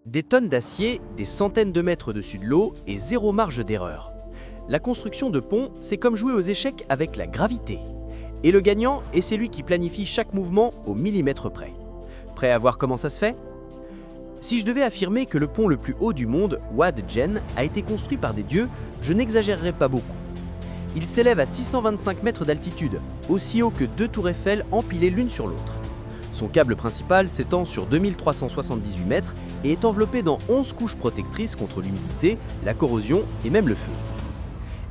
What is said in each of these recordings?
Des tonnes d'acier, des centaines de mètres au-dessus de l'eau et zéro marge d'erreur. La construction de ponts, c'est comme jouer aux échecs avec la gravité. Et le gagnant est celui qui planifie chaque mouvement au millimètre près. Prêt à voir comment ça se fait? Si je devais affirmer que le pont le plus haut du monde, Wad Jen, a été construit par des dieux, je n'exagérerais pas beaucoup. Il s'élève à 625 mètres d'altitude, aussi haut que deux tours Eiffel empilées l'une sur l'autre. Son câble principal s'étend sur 2378 mètres et est enveloppé dans 11 couches protectrices contre l'humidité, la corrosion et même le feu.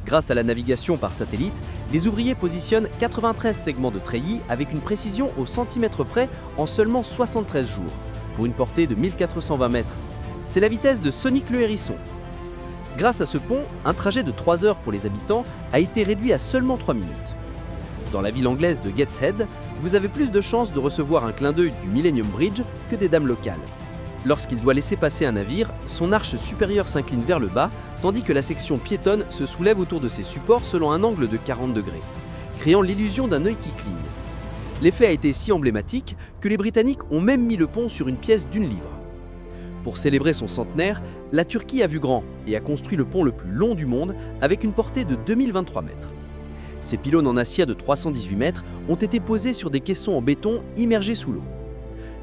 Grâce à la navigation par satellite, les ouvriers positionnent 93 segments de treillis avec une précision au centimètre près en seulement 73 jours, pour une portée de 1420 mètres. C'est la vitesse de Sonic le Hérisson. Grâce à ce pont, un trajet de 3 heures pour les habitants a été réduit à seulement 3 minutes. Dans la ville anglaise de Gateshead, vous avez plus de chances de recevoir un clin d'œil du Millennium Bridge que des dames locales. Lorsqu'il doit laisser passer un navire, son arche supérieure s'incline vers le bas, tandis que la section piétonne se soulève autour de ses supports selon un angle de 40 degrés, créant l'illusion d'un œil qui cligne. L'effet a été si emblématique que les Britanniques ont même mis le pont sur une pièce d'1 livre. Pour célébrer son centenaire, la Turquie a vu grand et a construit le pont le plus long du monde avec une portée de 2023 mètres. Ces pylônes en acier de 318 mètres ont été posés sur des caissons en béton immergés sous l'eau.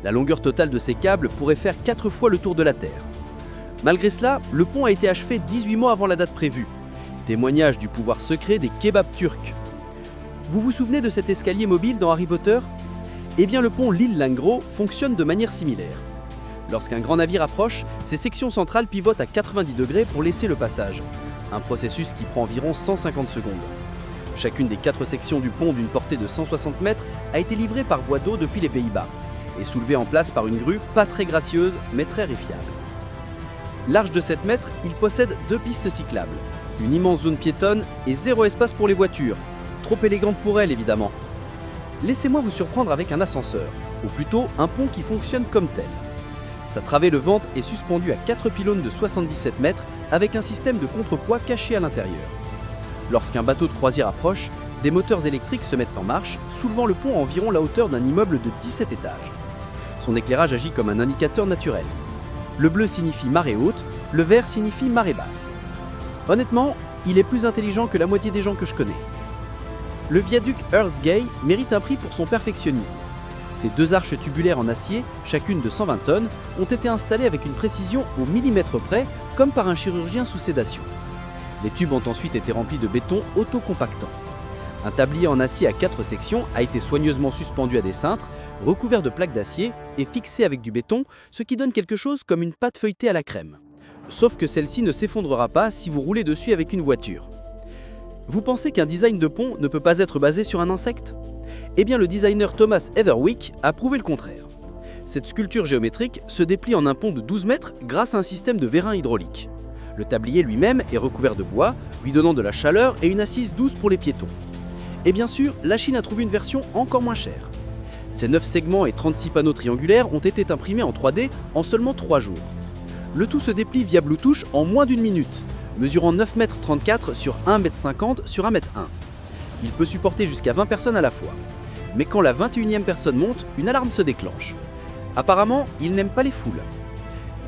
La longueur totale de ces câbles pourrait faire 4 fois le tour de la Terre. Malgré cela, le pont a été achevé 18 mois avant la date prévue. Témoignage du pouvoir secret des kebabs turcs. Vous vous souvenez de cet escalier mobile dans Harry Potter? Eh bien le pont Lille Langro fonctionne de manière similaire. Lorsqu'un grand navire approche, ses sections centrales pivotent à 90 degrés pour laisser le passage. Un processus qui prend environ 150 secondes. Chacune des 4 sections du pont d'une portée de 160 mètres a été livrée par voie d'eau depuis les Pays-Bas et soulevée en place par une grue pas très gracieuse mais très rifiable. Large de 7 mètres, il possède 2 pistes cyclables, une immense zone piétonne et 0 espace pour les voitures. Trop élégante pour elle évidemment. Laissez-moi vous surprendre avec un ascenseur, ou plutôt un pont qui fonctionne comme tel. Sa travée levante est suspendue à 4 pylônes de 77 mètres avec un système de contrepoids caché à l'intérieur. Lorsqu'un bateau de croisière approche, des moteurs électriques se mettent en marche, soulevant le pont à environ la hauteur d'un immeuble de 17 étages. Son éclairage agit comme un indicateur naturel. Le bleu signifie marée haute, le vert signifie marée basse. Honnêtement, il est plus intelligent que la moitié des gens que je connais. Le viaduc Earlsgate mérite un prix pour son perfectionnisme. Ces 2 arches tubulaires en acier, chacune de 120 tonnes, ont été installées avec une précision au millimètre près, comme par un chirurgien sous sédation. Les tubes ont ensuite été remplis de béton autocompactant. Un tablier en acier à 4 sections a été soigneusement suspendu à des cintres, recouvert de plaques d'acier et fixé avec du béton, ce qui donne quelque chose comme une pâte feuilletée à la crème. Sauf que celle-ci ne s'effondrera pas si vous roulez dessus avec une voiture. Vous pensez qu'un design de pont ne peut pas être basé sur un insecte? Eh bien le designer Thomas Heatherwick a prouvé le contraire. Cette sculpture géométrique se déplie en un pont de 12 mètres grâce à un système de vérin hydraulique. Le tablier lui-même est recouvert de bois, lui donnant de la chaleur et une assise douce pour les piétons. Et bien sûr, la Chine a trouvé une version encore moins chère. Ces 9 segments et 36 panneaux triangulaires ont été imprimés en 3D en seulement 3 jours. Le tout se déplie via Bluetooth en moins d'1 minute, mesurant 9,34 m sur 1,50 m sur 1,1 m. Il peut supporter jusqu'à 20 personnes à la fois. Mais quand la 21e personne monte, une alarme se déclenche. Apparemment, il n'aime pas les foules.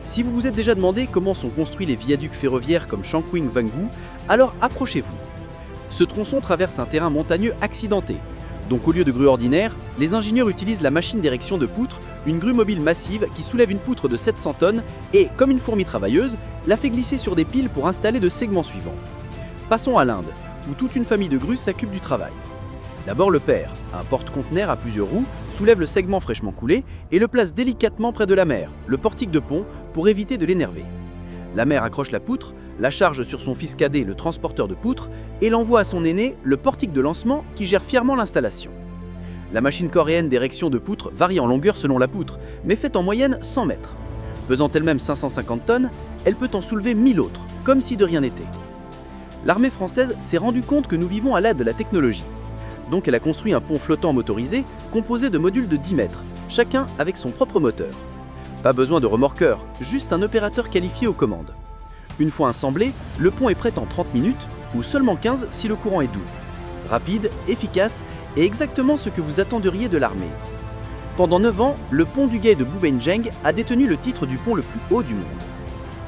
Si vous vous êtes déjà demandé comment sont construits les viaducs ferroviaires comme Chongqing-Wangu, alors approchez-vous. Ce tronçon traverse un terrain montagneux accidenté. Donc au lieu de grue ordinaire, les ingénieurs utilisent la machine d'érection de poutres, une grue mobile massive qui soulève une poutre de 700 tonnes et, comme une fourmi travailleuse, la fait glisser sur des piles pour installer le segment suivant. Passons à l'Inde, où toute une famille de grues s'occupe du travail. D'abord le père, un porte-conteneur à plusieurs roues, soulève le segment fraîchement coulé et le place délicatement près de la mère, le portique de pont, pour éviter de l'énerver. La mère accroche la poutre, la charge sur son fils cadet, le transporteur de poutres, et l'envoie à son aîné, le portique de lancement, qui gère fièrement l'installation. La machine coréenne d'érection de poutres varie en longueur selon la poutre, mais fait en moyenne 100 mètres. Pesant elle-même 550 tonnes, elle peut en soulever 1000 autres, comme si de rien n'était. L'armée française s'est rendue compte que nous vivons à l'aide de la technologie. Donc elle a construit un pont flottant motorisé composé de modules de 10 mètres, chacun avec son propre moteur. Pas besoin de remorqueur, juste un opérateur qualifié aux commandes. Une fois assemblé, le pont est prêt en 30 minutes, ou seulement 15 si le courant est doux. Rapide, efficace et exactement ce que vous attendriez de l'armée. Pendant 9 ans, le pont du Gué de Boubenjeng a détenu le titre du pont le plus haut du monde.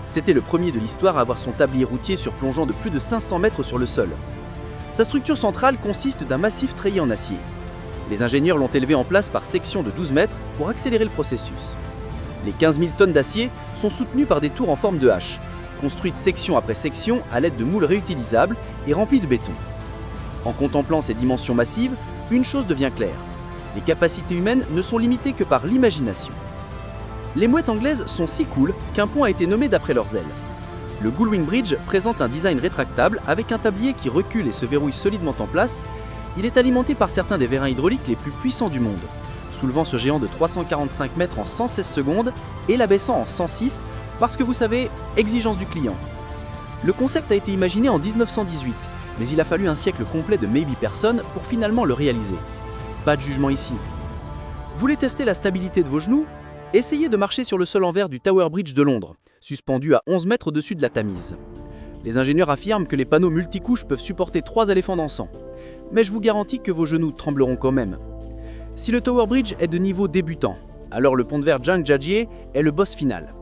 C'était le premier de l'histoire à avoir son tablier routier surplongeant de plus de 500 mètres sur le sol. Sa structure centrale consiste d'un massif treillé en acier. Les ingénieurs l'ont élevé en place par section de 12 mètres pour accélérer le processus. Les 15 000 tonnes d'acier sont soutenues par des tours en forme de hache, construites section après section à l'aide de moules réutilisables et remplies de béton. En contemplant ces dimensions massives, une chose devient claire. Les capacités humaines ne sont limitées que par l'imagination. Les mouettes anglaises sont si cool qu'un pont a été nommé d'après leurs ailes. Le Gullwing Bridge présente un design rétractable avec un tablier qui recule et se verrouille solidement en place. Il est alimenté par certains des vérins hydrauliques les plus puissants du monde, soulevant ce géant de 345 mètres en 116 secondes et l'abaissant en 106 parce que vous savez, exigence du client. Le concept a été imaginé en 1918, mais il a fallu un siècle complet de maybe personne pour finalement le réaliser. Pas de jugement ici. Vous voulez tester la stabilité de vos genoux? Essayez de marcher sur le sol en verre du Tower Bridge de Londres, suspendu à 11 mètres au-dessus de la Tamise. Les ingénieurs affirment que les panneaux multicouches peuvent supporter 3 éléphants dansants. Mais je vous garantis que vos genoux trembleront quand même. Si le Tower Bridge est de niveau débutant, alors le pont de verre Zhangjiajie est le boss final.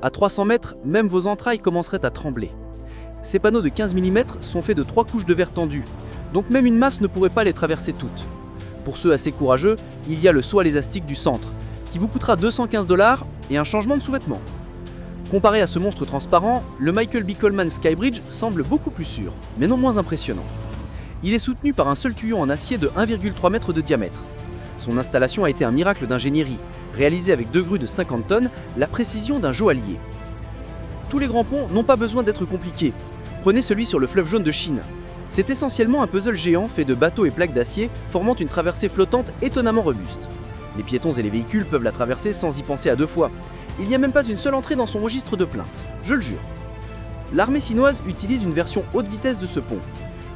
À 300 mètres, même vos entrailles commenceraient à trembler. Ces panneaux de 15 mm sont faits de 3 couches de verre tendu, donc même une masse ne pourrait pas les traverser toutes. Pour ceux assez courageux, il y a le saut à l'élastique du centre, qui vous coûtera 215 $ et un changement de sous-vêtements. Comparé à ce monstre transparent, le Michael B. Coleman Skybridge semble beaucoup plus sûr, mais non moins impressionnant. Il est soutenu par un seul tuyau en acier de 1,3 m de diamètre. Son installation a été un miracle d'ingénierie, réalisé avec 2 grues de 50 tonnes, la précision d'un joaillier. Tous les grands ponts n'ont pas besoin d'être compliqués. Prenez celui sur le fleuve jaune de Chine. C'est essentiellement un puzzle géant fait de bateaux et plaques d'acier formant une traversée flottante étonnamment robuste. Les piétons et les véhicules peuvent la traverser sans y penser à 2 fois. Il n'y a même pas une seule entrée dans son registre de plainte, je le jure. L'armée chinoise utilise une version haute vitesse de ce pont.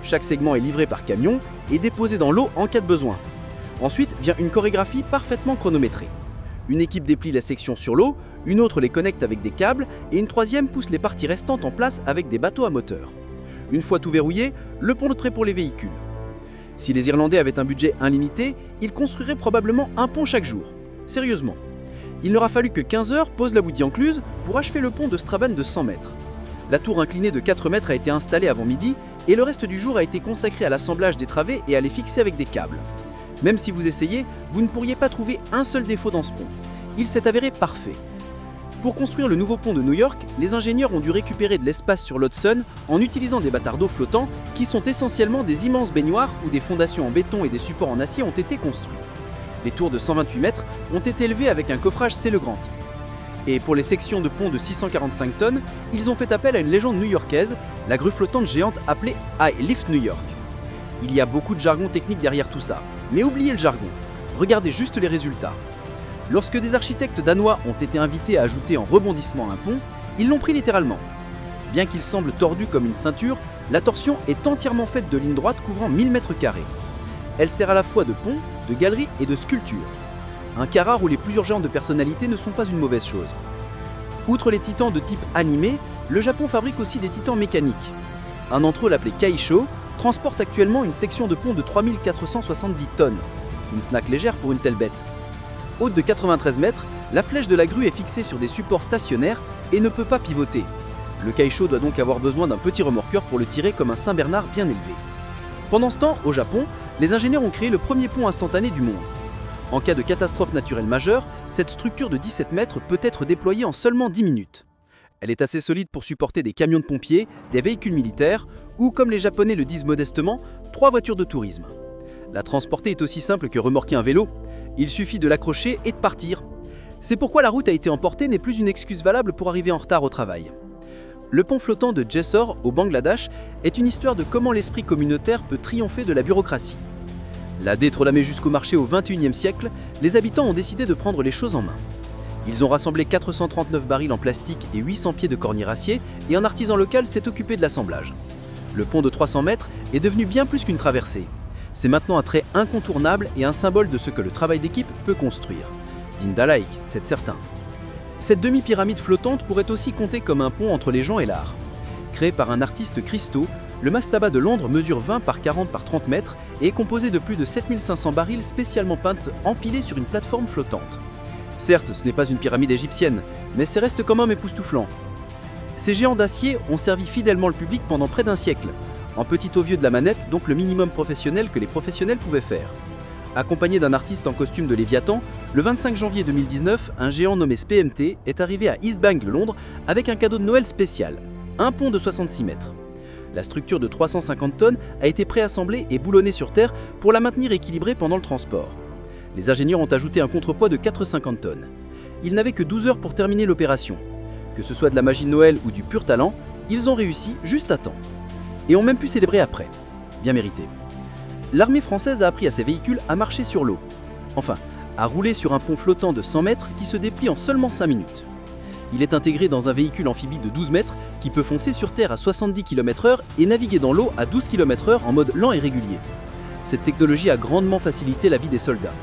Chaque segment est livré par camion et déposé dans l'eau en cas de besoin. Ensuite vient une chorégraphie parfaitement chronométrée. Une équipe déplie la section sur l'eau, une autre les connecte avec des câbles et une troisième pousse les parties restantes en place avec des bateaux à moteur. Une fois tout verrouillé, le pont est prêt pour les véhicules. Si les Irlandais avaient un budget illimité, ils construiraient probablement un pont chaque jour. Sérieusement. Il n'aura fallu que 15 heures, pose la boutie incluse, pour achever le pont de Strabane de 100 mètres. La tour inclinée de 4 mètres a été installée avant midi et le reste du jour a été consacré à l'assemblage des travées et à les fixer avec des câbles. Même si vous essayez, vous ne pourriez pas trouver un seul défaut dans ce pont. Il s'est avéré parfait. Pour construire le nouveau pont de New York, les ingénieurs ont dû récupérer de l'espace sur l'Hudson en utilisant des bâtards d'eau flottants qui sont essentiellement des immenses baignoires où des fondations en béton et des supports en acier ont été construits. Les tours de 128 mètres ont été élevées avec un coffrage C. Legrand. Et pour les sections de pont de 645 tonnes, ils ont fait appel à une légende new-yorkaise, la grue flottante géante appelée I Lift New York. Il y a beaucoup de jargon technique derrière tout ça, mais oubliez le jargon. Regardez juste les résultats. Lorsque des architectes danois ont été invités à ajouter en rebondissement un pont, ils l'ont pris littéralement. Bien qu'il semble tordu comme une ceinture, la torsion est entièrement faite de lignes droites couvrant 1000 m². Elle sert à la fois de pont, de galerie et de sculpture. Un cas rare où les plusieurs genres de personnalités ne sont pas une mauvaise chose. Outre les titans de type animé, le Japon fabrique aussi des titans mécaniques. Un d'entre eux, l'appelé Kaisho, transporte actuellement une section de pont de 3470 tonnes. Une snack légère pour une telle bête. Haute de 93 mètres, la flèche de la grue est fixée sur des supports stationnaires et ne peut pas pivoter. Le Kaisho doit donc avoir besoin d'un petit remorqueur pour le tirer comme un Saint-Bernard bien élevé. Pendant ce temps, au Japon, les ingénieurs ont créé le premier pont instantané du monde. En cas de catastrophe naturelle majeure, cette structure de 17 mètres peut être déployée en seulement 10 minutes. Elle est assez solide pour supporter des camions de pompiers, des véhicules militaires ou, comme les Japonais le disent modestement, 3 voitures de tourisme. La transporter est aussi simple que remorquer un vélo. Il suffit de l'accrocher et de partir. C'est pourquoi la route a été emportée n'est plus une excuse valable pour arriver en retard au travail. Le pont flottant de Jessore au Bangladesh est une histoire de comment l'esprit communautaire peut triompher de la bureaucratie. La détrolamée jusqu'au marché au XXIe siècle, les habitants ont décidé de prendre les choses en main. Ils ont rassemblé 439 barils en plastique et 800 pieds de cornier acier et un artisan local s'est occupé de l'assemblage. Le pont de 300 mètres est devenu bien plus qu'une traversée. C'est maintenant un trait incontournable et un symbole de ce que le travail d'équipe peut construire. Digne d'un laïc, c'est certain. Cette demi-pyramide flottante pourrait aussi compter comme un pont entre les gens et l'art. Créé par un artiste Christo, Le mastaba de Londres mesure 20 par 40 par 30 mètres et est composé de plus de 7500 barils spécialement peintes empilés sur une plateforme flottante. Certes, ce n'est pas une pyramide égyptienne, mais c'est reste quand même époustouflant. Ces géants d'acier ont servi fidèlement le public pendant près d'un siècle, en petit au vieux de la manette, donc le minimum professionnel que les professionnels pouvaient faire. Accompagné d'un artiste en costume de Léviathan, le 25 janvier 2019, un géant nommé SPMT est arrivé à East Bank de Londres avec un cadeau de Noël spécial, un pont de 66 mètres. La structure de 350 tonnes a été préassemblée et boulonnée sur terre pour la maintenir équilibrée pendant le transport. Les ingénieurs ont ajouté un contrepoids de 450 tonnes. Ils n'avaient que 12 heures pour terminer l'opération. Que ce soit de la magie de Noël ou du pur talent, ils ont réussi juste à temps. Et ont même pu célébrer après. Bien mérité. L'armée française a appris à ses véhicules à marcher sur l'eau. Enfin, à rouler sur un pont flottant de 100 mètres qui se déplie en seulement 5 minutes. Il est intégré dans un véhicule amphibie de 12 mètres qui peut foncer sur terre à 70 km/h et naviguer dans l'eau à 12 km/h en mode lent et régulier. Cette technologie a grandement facilité la vie des soldats.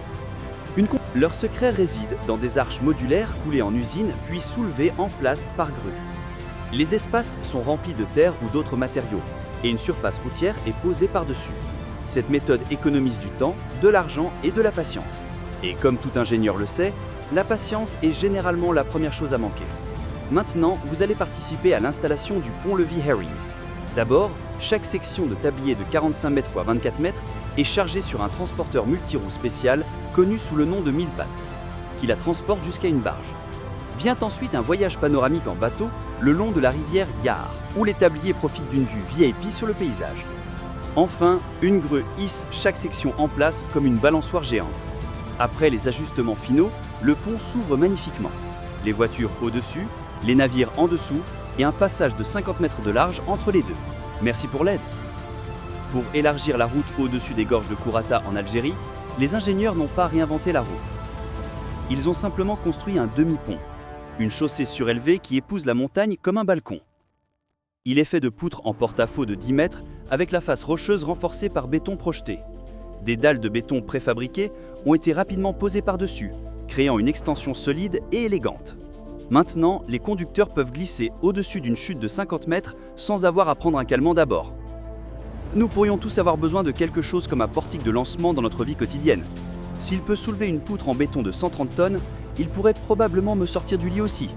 Leur secret réside dans des arches modulaires coulées en usine puis soulevées en place par grue. Les espaces sont remplis de terre ou d'autres matériaux et une surface routière est posée par-dessus. Cette méthode économise du temps, de l'argent et de la patience. Et comme tout ingénieur le sait, la patience est généralement la première chose à manquer. Maintenant, vous allez participer à l'installation du pont-levis Herring. D'abord, chaque section de tablier de 45 mètres x 24 mètres est chargée sur un transporteur multiroue spécial connu sous le nom de 1000 pattes, qui la transporte jusqu'à une barge. Vient ensuite un voyage panoramique en bateau le long de la rivière Yar, où les tabliers profitent d'une vue VIP sur le paysage. Enfin, une grue hisse chaque section en place comme une balançoire géante. Après les ajustements finaux, le pont s'ouvre magnifiquement. Les voitures au-dessus, les navires en dessous et un passage de 50 mètres de large entre les deux. Merci pour l'aide. Pour élargir la route au-dessus des gorges de Kourata en Algérie, les ingénieurs n'ont pas réinventé la roue. Ils ont simplement construit un demi-pont, une chaussée surélevée qui épouse la montagne comme un balcon. Il est fait de poutres en porte-à-faux de 10 mètres avec la face rocheuse renforcée par béton projeté. Des dalles de béton préfabriquées ont été rapidement posées par-dessus, créant une extension solide et élégante. Maintenant, les conducteurs peuvent glisser au-dessus d'une chute de 50 mètres sans avoir à prendre un calmant d'abord. Nous pourrions tous avoir besoin de quelque chose comme un portique de lancement dans notre vie quotidienne. S'il peut soulever une poutre en béton de 130 tonnes, il pourrait probablement me sortir du lit aussi.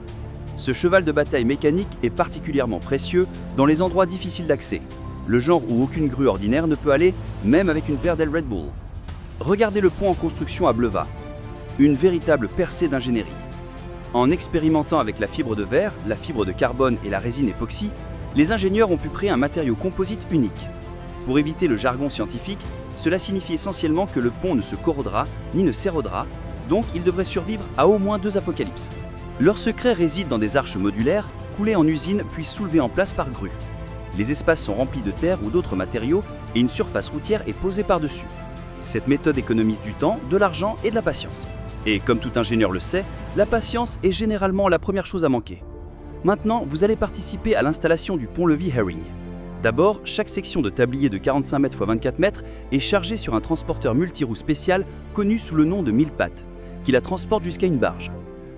Ce cheval de bataille mécanique est particulièrement précieux dans les endroits difficiles d'accès, le genre où aucune grue ordinaire ne peut aller, même avec une paire d'ailes Red Bull. Regardez le pont en construction à Bleva, une véritable percée d'ingénierie. En expérimentant avec la fibre de verre, la fibre de carbone et la résine époxy, les ingénieurs ont pu créer un matériau composite unique. Pour éviter le jargon scientifique, cela signifie essentiellement que le pont ne se corrodera ni ne s'érodera, donc il devrait survivre à au moins 2 apocalypses. Leur secret réside dans des arches modulaires, coulées en usine puis soulevées en place par grue. Les espaces sont remplis de terre ou d'autres matériaux et une surface routière est posée par-dessus. Cette méthode économise du temps, de l'argent et de la patience. Et comme tout ingénieur le sait, la patience est généralement la première chose à manquer. Maintenant, vous allez participer à l'installation du pont-levis Herring. D'abord, chaque section de tablier de 45 mètres x 24 mètres est chargée sur un transporteur multiroue spécial connu sous le nom de 1000 pattes, qui la transporte jusqu'à une barge.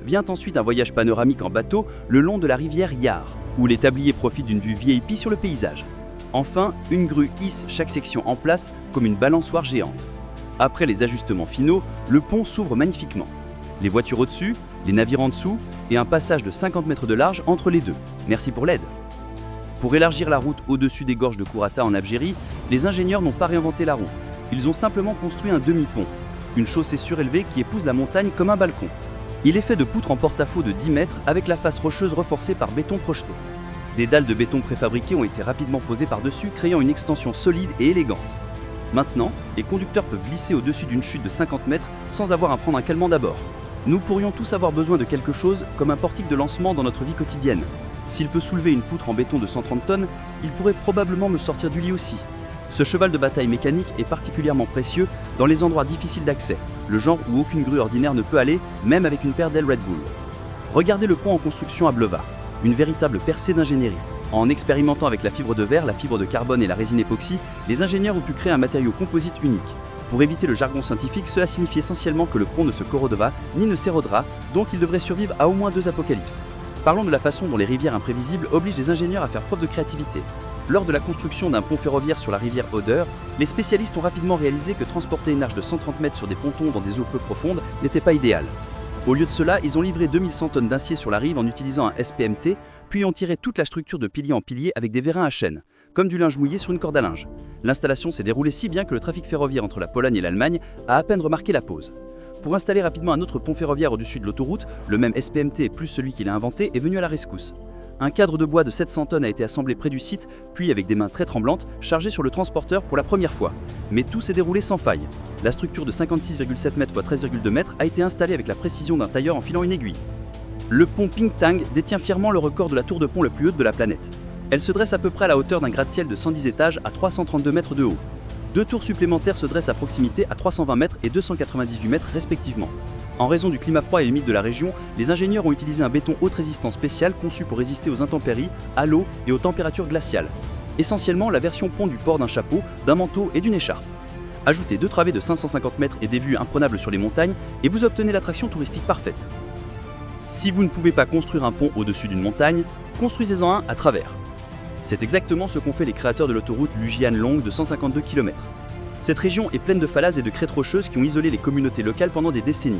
Vient ensuite un voyage panoramique en bateau le long de la rivière Yar, où les tabliers profitent d'une vue VIP sur le paysage. Enfin, une grue hisse chaque section en place comme une balançoire géante. Après les ajustements finaux, le pont s'ouvre magnifiquement. Les voitures au-dessus, les navires en dessous et un passage de 50 mètres de large entre les deux. Merci pour l'aide. Pour élargir la route au-dessus des gorges de Kourata en Algérie, les ingénieurs n'ont pas réinventé la roue. Ils ont simplement construit un demi-pont, une chaussée surélevée qui épouse la montagne comme un balcon. Il est fait de poutres en porte-à-faux de 10 mètres avec la face rocheuse renforcée par béton projeté. Des dalles de béton préfabriquées ont été rapidement posées par-dessus, créant une extension solide et élégante. Maintenant, les conducteurs peuvent glisser au-dessus d'une chute de 50 mètres sans avoir à prendre un calmant d'abord. Nous pourrions tous avoir besoin de quelque chose comme un portique de lancement dans notre vie quotidienne. S'il peut soulever une poutre en béton de 130 tonnes, il pourrait probablement me sortir du lit aussi. Ce cheval de bataille mécanique est particulièrement précieux dans les endroits difficiles d'accès, le genre où aucune grue ordinaire ne peut aller, même avec une paire d'ailes Red Bull. Regardez le pont en construction à Bleva, une véritable percée d'ingénierie. En expérimentant avec la fibre de verre, la fibre de carbone et la résine époxy, les ingénieurs ont pu créer un matériau composite unique. Pour éviter le jargon scientifique, cela signifie essentiellement que le pont ne se corrodera ni ne s'érodera, donc il devrait survivre à au moins 2 apocalypses. Parlons de la façon dont les rivières imprévisibles obligent les ingénieurs à faire preuve de créativité. Lors de la construction d'un pont ferroviaire sur la rivière Oder, les spécialistes ont rapidement réalisé que transporter une arche de 130 mètres sur des pontons dans des eaux peu profondes n'était pas idéal. Au lieu de cela, ils ont livré 2100 tonnes d'acier sur la rive en utilisant un SPMT, puis ont tiré toute la structure de pilier en pilier avec des vérins à chaîne, comme du linge mouillé sur une corde à linge. L'installation s'est déroulée si bien que le trafic ferroviaire entre la Pologne et l'Allemagne a à peine remarqué la pause. Pour installer rapidement un autre pont ferroviaire au-dessus de l'autoroute, le même SPMT plus celui qui l'a inventé est venu à la rescousse. Un cadre de bois de 700 tonnes a été assemblé près du site, puis avec des mains très tremblantes, chargé sur le transporteur pour la première fois. Mais tout s'est déroulé sans faille. La structure de 56,7 mètres x 13,2 mètres a été installée avec la précision d'un tailleur en filant une aiguille. Le pont Pingtang détient fièrement le record de la tour de pont la plus haute de la planète. Elle se dresse à peu près à la hauteur d'un gratte-ciel de 110 étages à 332 mètres de haut. 2 tours supplémentaires se dressent à proximité à 320 mètres et 298 mètres respectivement. En raison du climat froid et humide de la région, les ingénieurs ont utilisé un béton haute résistance spécial conçu pour résister aux intempéries, à l'eau et aux températures glaciales. Essentiellement la version pont du port d'un chapeau, d'un manteau et d'une écharpe. Ajoutez 2 travées de 550 mètres et des vues imprenables sur les montagnes et vous obtenez l'attraction touristique parfaite. Si vous ne pouvez pas construire un pont au-dessus d'une montagne, construisez-en un à travers. C'est exactement ce qu'ont fait les créateurs de l'autoroute Lujian Long de 152 km. Cette région est pleine de falaises et de crêtes rocheuses qui ont isolé les communautés locales pendant des décennies.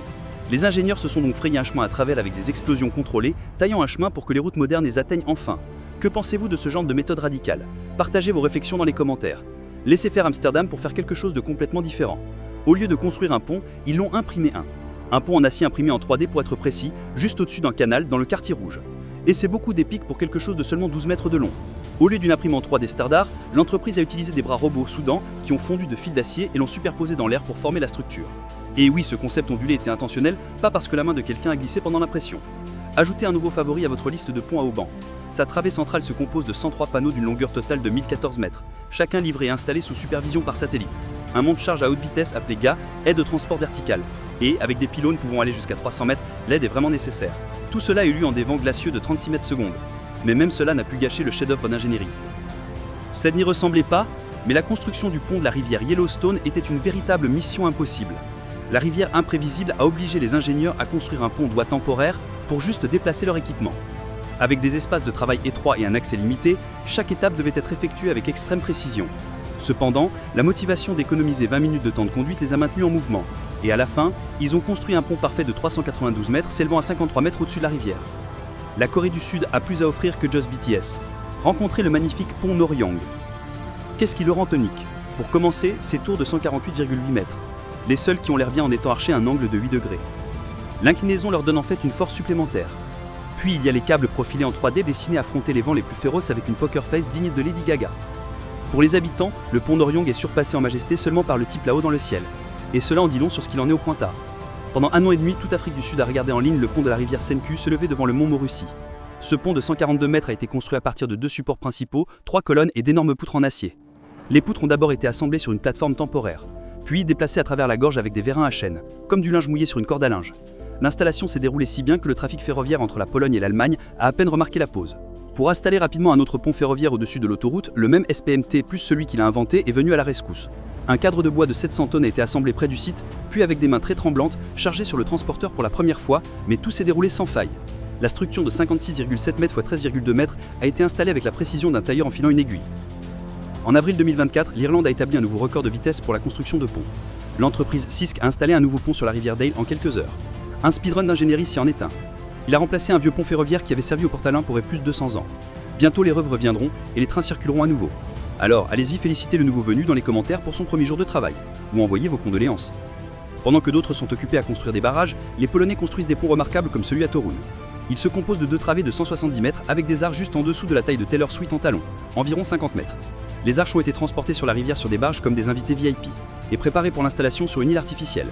Les ingénieurs se sont donc frayés un chemin à travers avec des explosions contrôlées, taillant un chemin pour que les routes modernes les atteignent enfin. Que pensez-vous de ce genre de méthode radicale? Partagez vos réflexions dans les commentaires. Laissez faire Amsterdam pour faire quelque chose de complètement différent. Au lieu de construire un pont, ils l'ont imprimé un. Un pont en acier imprimé en 3D pour être précis, juste au-dessus d'un canal dans le quartier rouge. Et c'est beaucoup d'épique pour quelque chose de seulement 12 mètres de long. Au lieu d'une imprimante 3D standard, l'entreprise a utilisé des bras robots soudants qui ont fondu de fils d'acier et l'ont superposé dans l'air pour former la structure. Et oui, ce concept ondulé était intentionnel, pas parce que la main de quelqu'un a glissé pendant l'impression. Ajoutez un nouveau favori à votre liste de ponts à haubans. Sa travée centrale se compose de 103 panneaux d'une longueur totale de 1014 mètres, chacun livré et installé sous supervision par satellite. Un monte-charge à haute vitesse appelé GA, aide au transport vertical. Et, avec des pylônes pouvant aller jusqu'à 300 mètres, l'aide est vraiment nécessaire. Tout cela est lu en des vents glacieux de 36 mètres secondes. Mais même cela n'a pu gâcher le chef-d'œuvre d'ingénierie. Ça n'y ressemblait pas, mais la construction du pont de la rivière Yellowstone était une véritable mission impossible. La rivière imprévisible a obligé les ingénieurs à construire un pont de voie temporaire pour juste déplacer leur équipement. Avec des espaces de travail étroits et un accès limité, chaque étape devait être effectuée avec extrême précision. Cependant, la motivation d'économiser 20 minutes de temps de conduite les a maintenus en mouvement. Et à la fin, ils ont construit un pont parfait de 392 mètres s'élevant à 53 mètres au-dessus de la rivière. La Corée du Sud a plus à offrir que Just BTS. Rencontrez le magnifique pont Noryang. Qu'est-ce qui le rend tonique? Pour commencer, ses tours de 148,8 mètres. Les seuls qui ont l'air bien en étant archés à un angle de 8 degrés. L'inclinaison leur donne en fait une force supplémentaire. Puis il y a les câbles profilés en 3D destinés à affronter les vents les plus féroces avec une poker face digne de Lady Gaga. Pour les habitants, le pont Noryang est surpassé en majesté seulement par le type là-haut dans le ciel. Et cela en dit long sur ce qu'il en est au pointard. Pendant un an et demi, toute Afrique du Sud a regardé en ligne le pont de la rivière Senku se lever devant le mont Morussi. Ce pont de 142 mètres a été construit à partir de 2 supports principaux, 3 colonnes et d'énormes poutres en acier. Les poutres ont d'abord été assemblées sur une plateforme temporaire, puis déplacées à travers la gorge avec des vérins à chaîne, comme du linge mouillé sur une corde à linge. L'installation s'est déroulée si bien que le trafic ferroviaire entre la Pologne et l'Allemagne a à peine remarqué la pause. Pour installer rapidement un autre pont ferroviaire au-dessus de l'autoroute, le même SPMT plus celui qui l'a inventé est venu à la rescousse. Un cadre de bois de 700 tonnes a été assemblé près du site, puis avec des mains très tremblantes, chargé sur le transporteur pour la première fois, mais tout s'est déroulé sans faille. La structure de 56,7 mètres x 13,2 mètres a été installée avec la précision d'un tailleur en filant une aiguille. En avril 2024, l'Irlande a établi un nouveau record de vitesse pour la construction de ponts. L'entreprise Sisk a installé un nouveau pont sur la rivière Dale en quelques heures. Un speedrun d'ingénierie s'y en est un. Il a remplacé un vieux pont ferroviaire qui avait servi au Portalin pour plus de 200 ans. Bientôt les rêves reviendront et les trains circuleront à nouveau. Alors, allez-y féliciter le nouveau venu dans les commentaires pour son premier jour de travail, ou envoyez vos condoléances. Pendant que d'autres sont occupés à construire des barrages, les Polonais construisent des ponts remarquables comme celui à Torun. Il se compose de 2 travées de 170 mètres avec des arches juste en dessous de la taille de Taylor Swift en talons, environ 50 mètres. Les arches ont été transportées sur la rivière sur des barges comme des invités VIP, et préparées pour l'installation sur une île artificielle.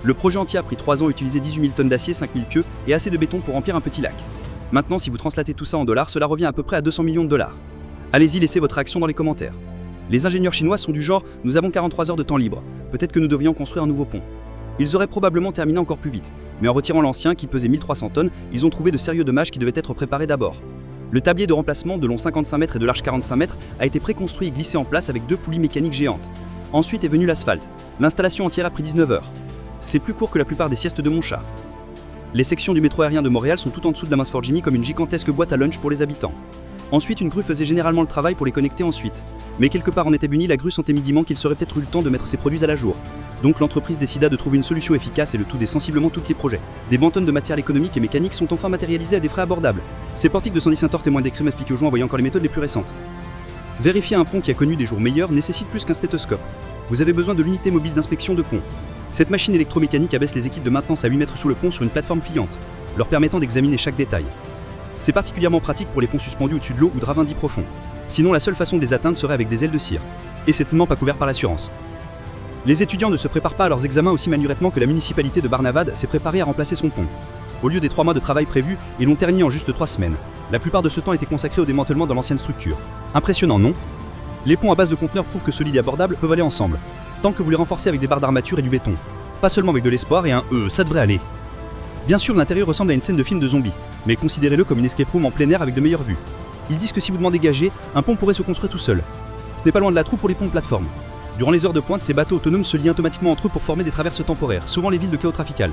Le projet entier a pris 3 ans et utilisé 18 000 tonnes d'acier, 5 000 pieux et assez de béton pour remplir un petit lac. Maintenant, si vous translatez tout ça en dollars, cela revient à peu près à 200 millions de dollars. Allez-y, laissez votre réaction dans les commentaires. Les ingénieurs chinois sont du genre « nous avons 43 heures de temps libre, peut-être que nous devrions construire un nouveau pont ». Ils auraient probablement terminé encore plus vite, mais en retirant l'ancien qui pesait 1300 tonnes, ils ont trouvé de sérieux dommages qui devaient être préparés d'abord. Le tablier de remplacement de long 55 mètres et de large 45 mètres a été préconstruit et glissé en place avec 2 poulies mécaniques géantes. Ensuite est venu l'asphalte. L'installation entière a pris 19 heures. C'est plus court que la plupart des siestes de mon chat. Les sections du métro aérien de Montréal sont tout en dessous de la Mince Forgini comme une gigantesque boîte à lunch pour les habitants. Ensuite, une grue faisait généralement le travail pour les connecter ensuite. Mais quelque part en Etabuni, la grue sentait midiment qu'il serait peut-être eu le temps de mettre ses produits à la jour. Donc l'entreprise décida de trouver une solution efficace et le tout dès sensiblement tous les projets. Des bantonnes de matériel économique et mécanique sont enfin matérialisés à des frais abordables. Ces portiques de Sandy Saint-Or témoignent des crimes expliqués aux gens en voyant encore les méthodes les plus récentes. Vérifier un pont qui a connu des jours meilleurs nécessite plus qu'un stéthoscope. Vous avez besoin de l'unité mobile d'inspection de pont. Cette machine électromécanique abaisse les équipes de maintenance à 8 mètres sous le pont sur une plateforme pliante, leur permettant d'examiner chaque détail. C'est particulièrement pratique pour les ponts suspendus au-dessus de l'eau ou de ravins dits profonds. Sinon, la seule façon de les atteindre serait avec des ailes de cire. Et c'est tellement pas couvert par l'assurance. Les étudiants ne se préparent pas à leurs examens aussi manurettement que la municipalité de Barnavad s'est préparée à remplacer son pont. Au lieu des 3 mois de travail prévus, ils l'ont terminé en juste 3 semaines. La plupart de ce temps était consacré au démantèlement dans l'ancienne structure. Impressionnant, non? Les ponts à base de conteneurs prouvent que solides et abordables peuvent aller ensemble, tant que vous les renforcez avec des barres d'armature et du béton. Pas seulement avec de l'espoir et un « ça devrait aller ». Bien sûr, l'intérieur ressemble à une scène de film de zombies, mais considérez-le comme une escape room en plein air avec de meilleures vues. Ils disent que si vous demandez gager, un pont pourrait se construire tout seul. Ce n'est pas loin de la troupe pour les ponts de plateforme. Durant les heures de pointe, ces bateaux autonomes se lient automatiquement entre eux pour former des traverses temporaires, souvent les villes de chaos trafical.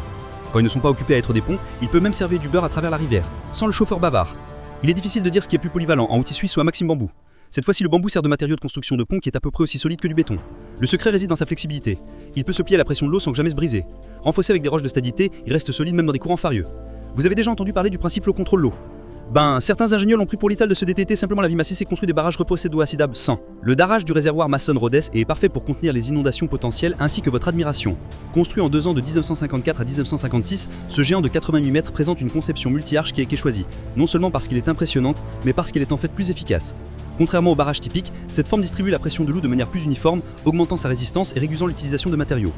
Quand ils ne sont pas occupés à être des ponts, ils peuvent même servir du beurre à travers la rivière, sans le chauffeur bavard. Il est difficile de dire ce qui est plus polyvalent, en outil suisse ou un Maxime Bambou. Cette fois-ci, le bambou sert de matériau de construction de pont qui est à peu près aussi solide que du béton. Le secret réside dans sa flexibilité. Il peut se plier à la pression de l'eau sans jamais se briser. Renforcé avec des roches de stabilité, il reste solide même dans des courants farieux. Vous avez déjà entendu parler du principe l'eau contrôle l'eau. Certains ingénieurs l'ont pris pour l'ital de ce DTT, simplement la vie massisse et construit des barrages reposés d'eau acidable sans. Le darage du réservoir Masson-Rhodes est parfait pour contenir les inondations potentielles ainsi que votre admiration. Construit en 2 ans de 1954 à 1956, ce géant de 88 mètres présente une conception multi-arche qui a été choisie, non seulement parce qu'il est impressionnante, mais parce qu'elle est en fait plus efficace. Contrairement au barrage typique, cette forme distribue la pression de l'eau de manière plus uniforme, augmentant sa résistance et réduisant l'utilisation de matériaux.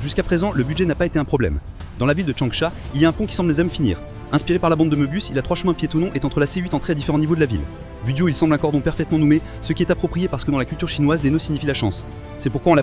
Jusqu'à présent, le budget n'a pas été un problème. Dans la ville de Changsha, il y a un pont qui semble les âmes finir. Inspiré par la bande de Möbius, il a 3 chemins piétonnants et entre la C8 entrée à différents niveaux de la ville. Vu du haut, il semble un cordon parfaitement nommé, ce qui est approprié parce que dans la culture chinoise, les nœuds signifient la chance. C'est pourquoi on l'appelle